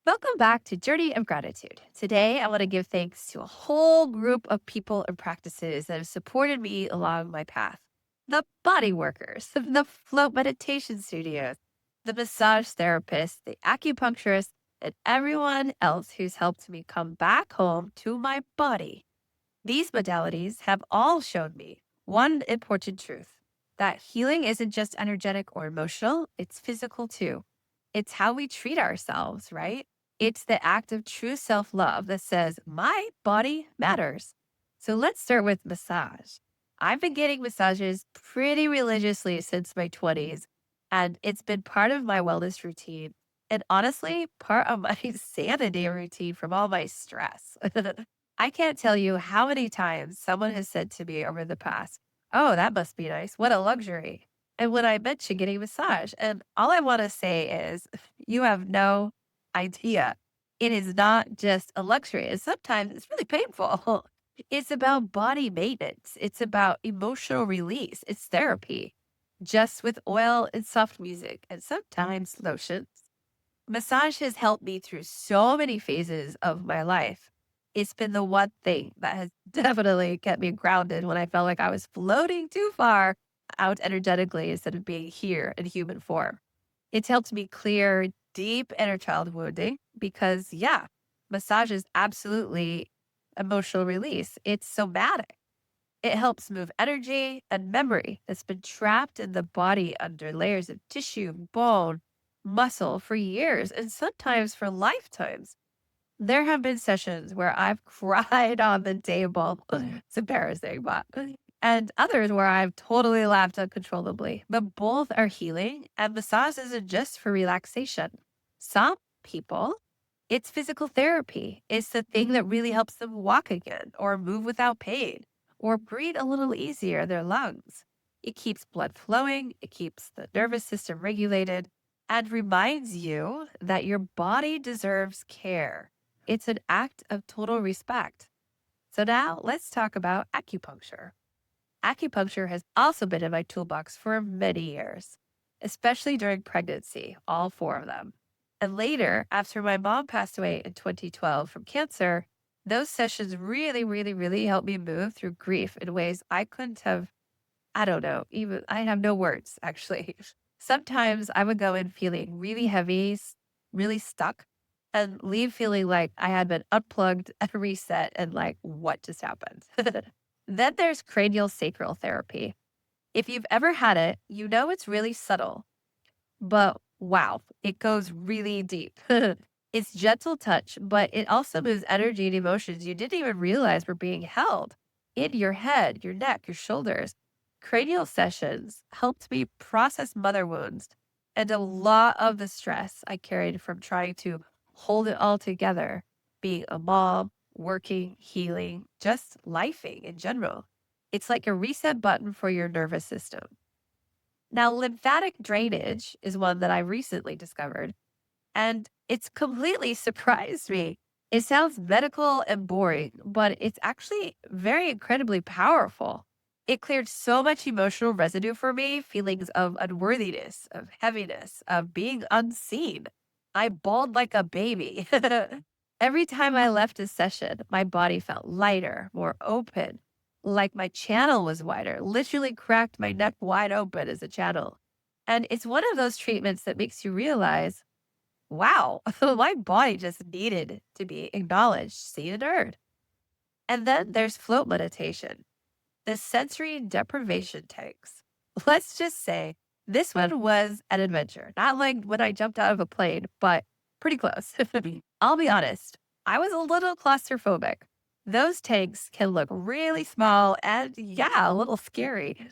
Welcome back to Journey of Gratitude. Today, I want to give thanks to a whole group of people and practices that have supported me along my path. The body workers, the float meditation studios, the massage therapists, the acupuncturists, and everyone else who's helped me come back home to my body. These modalities have all shown me one important truth that healing isn't just energetic or emotional, it's physical too. It's how we treat ourselves, right? It's the act of true self love that says, my body matters. So let's start with massage. I've been getting massages pretty religiously since my 20s, and it's been part of my wellness routine. And honestly, part of my sanity routine from all my stress. I can't tell you how many times someone has said to me over the past, "Oh, that must be nice. What a luxury." And when I mention getting a massage, and all I want to say is, you have no idea. It is not just a luxury. And sometimes it's really painful. It's about body maintenance. It's about emotional release. It's therapy, just with oil and soft music and sometimes lotions. Massage has helped me through so many phases of my life. It's been the one thing that has definitely kept me grounded when I felt like I was floating too far out energetically instead of being here in human form. It's helped me clear deep inner child wounding because, yeah, massage is absolutely emotional release. It's somatic. It helps move energy and memory that's been trapped in the body under layers of tissue, bone, muscle for years, and sometimes for lifetimes. There have been sessions where I've cried on the table. It's embarrassing, but and others where I've totally laughed uncontrollably. But both are healing, and massage isn't just for relaxation. Some people, it's physical therapy. It's the thing that really helps them walk again, or move without pain, or breathe a little easier in their lungs. It keeps blood flowing, it keeps the nervous system regulated, and reminds you that your body deserves care. It's an act of total respect. So now let's talk about acupuncture. Acupuncture has also been in my toolbox for many years, especially during pregnancy, all four of them. And later, after my mom passed away in 2012 from cancer, those sessions really helped me move through grief in ways I couldn't have. I don't know, even I have no words actually. Sometimes I would go in feeling really heavy, really stuck, and leave feeling like I had been unplugged and reset and like, what just happened? Then there's craniosacral therapy. If you've ever had it, you know it's really subtle, but wow, it goes really deep. It's gentle touch, but it also moves energy and emotions you didn't even realize were being held in your head, your neck, your shoulders. Cranial sessions helped me process mother wounds and a lot of the stress I carried from trying to hold it all together, being a mom, working, healing, just lifing in general. It's like a reset button for your nervous system. Now, lymphatic drainage is one that I recently discovered, and it's completely surprised me. It sounds medical and boring, but it's actually very incredibly powerful. It cleared so much emotional residue for me, feelings of unworthiness, of heaviness, of being unseen. I bawled like a baby. Every time I left a session, my body felt lighter, more open, like my channel was wider, literally cracked my neck wide open as a channel. And it's one of those treatments that makes you realize, wow, my body just needed to be acknowledged, seen, and heard. And then there's float meditation, the sensory deprivation tanks. Let's just say this one was an adventure, not like when I jumped out of a plane, but pretty close. I'll be honest, I was a little claustrophobic. Those tanks can look really small and, yeah, a little scary.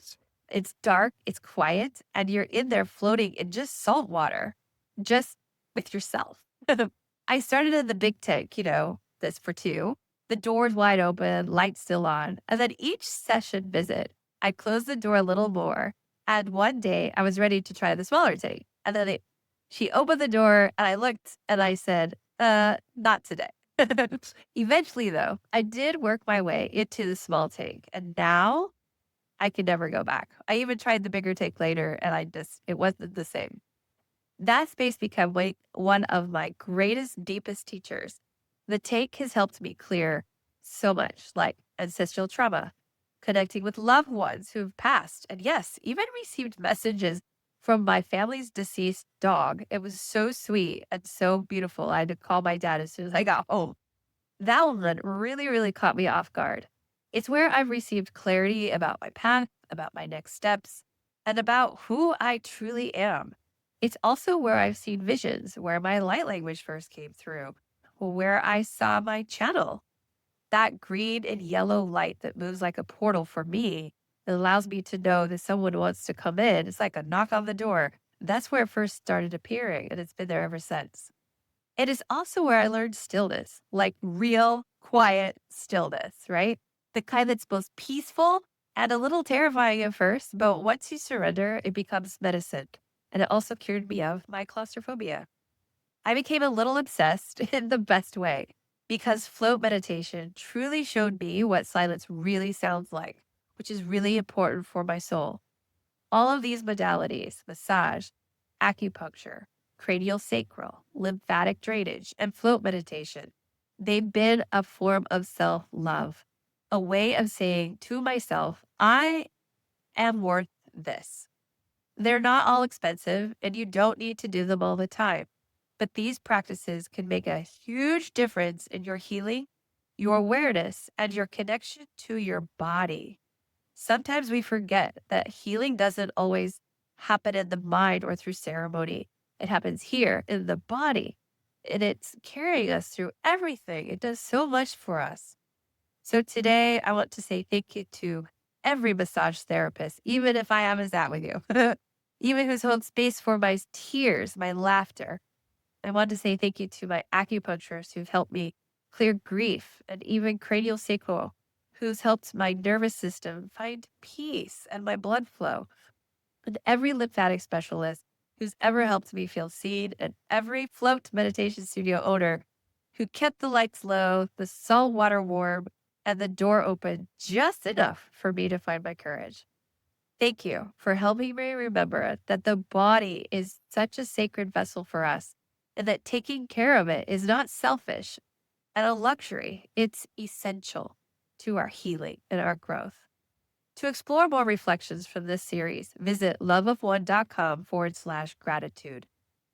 It's dark, it's quiet, and you're in there floating in just salt water, just with yourself. I started in the big tank, this for two. The door's wide open, lights still on. And then each session visit, I closed the door a little more. And one day I was ready to try the smaller tank. And then she opened the door and I looked and I said, not today. Eventually, though, I did work my way into the small tank. And now I can never go back. I even tried the bigger tank later and it wasn't the same. That space became one of my greatest, deepest teachers. The take has helped me clear so much, like ancestral trauma, connecting with loved ones who've passed, and yes, even received messages from my family's deceased dog. It was so sweet and so beautiful. I had to call my dad as soon as I got home. That one really, really caught me off guard. It's where I've received clarity about my path, about my next steps, and about who I truly am. It's also where I've seen visions, where my light language first came through, where I saw my channel. That green and yellow light that moves like a portal for me, it allows me to know that someone wants to come in. It's like a knock on the door. That's where it first started appearing, and it's been there ever since. It is also where I learned stillness, like real, quiet stillness, right? The kind that's both peaceful and a little terrifying at first, but once you surrender, it becomes medicine. And it also cured me of my claustrophobia. I became a little obsessed in the best way because float meditation truly showed me what silence really sounds like, which is really important for my soul. All of these modalities, massage, acupuncture, craniosacral, lymphatic drainage, and float meditation, they've been a form of self love, a way of saying to myself, I am worth this. They're not all expensive and you don't need to do them all the time. But these practices can make a huge difference in your healing, your awareness, and your connection to your body. Sometimes we forget that healing doesn't always happen in the mind or through ceremony. It happens here in the body, and it's carrying us through everything. It does so much for us. So today, I want to say thank you to every massage therapist, even if I haven't sat with you, even who's held space for my tears, my laughter. I want to say thank you to my acupuncturists who've helped me clear grief, and even craniosacral, who's helped my nervous system find peace and my blood flow, and every lymphatic specialist who's ever helped me feel seen, and every float meditation studio owner who kept the lights low, the salt water warm, and the door open just enough for me to find my courage. Thank you for helping me remember that the body is such a sacred vessel for us and that taking care of it is not selfish and a luxury. It's essential to our healing and our growth. To explore more reflections from this series, visit loveofone.com/gratitude,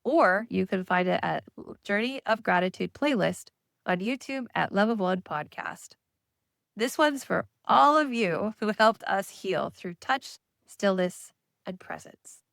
or you can find it at Journey of Gratitude playlist on YouTube at Love of One Podcast. This one's for all of you who helped us heal through touch, stillness, and presence.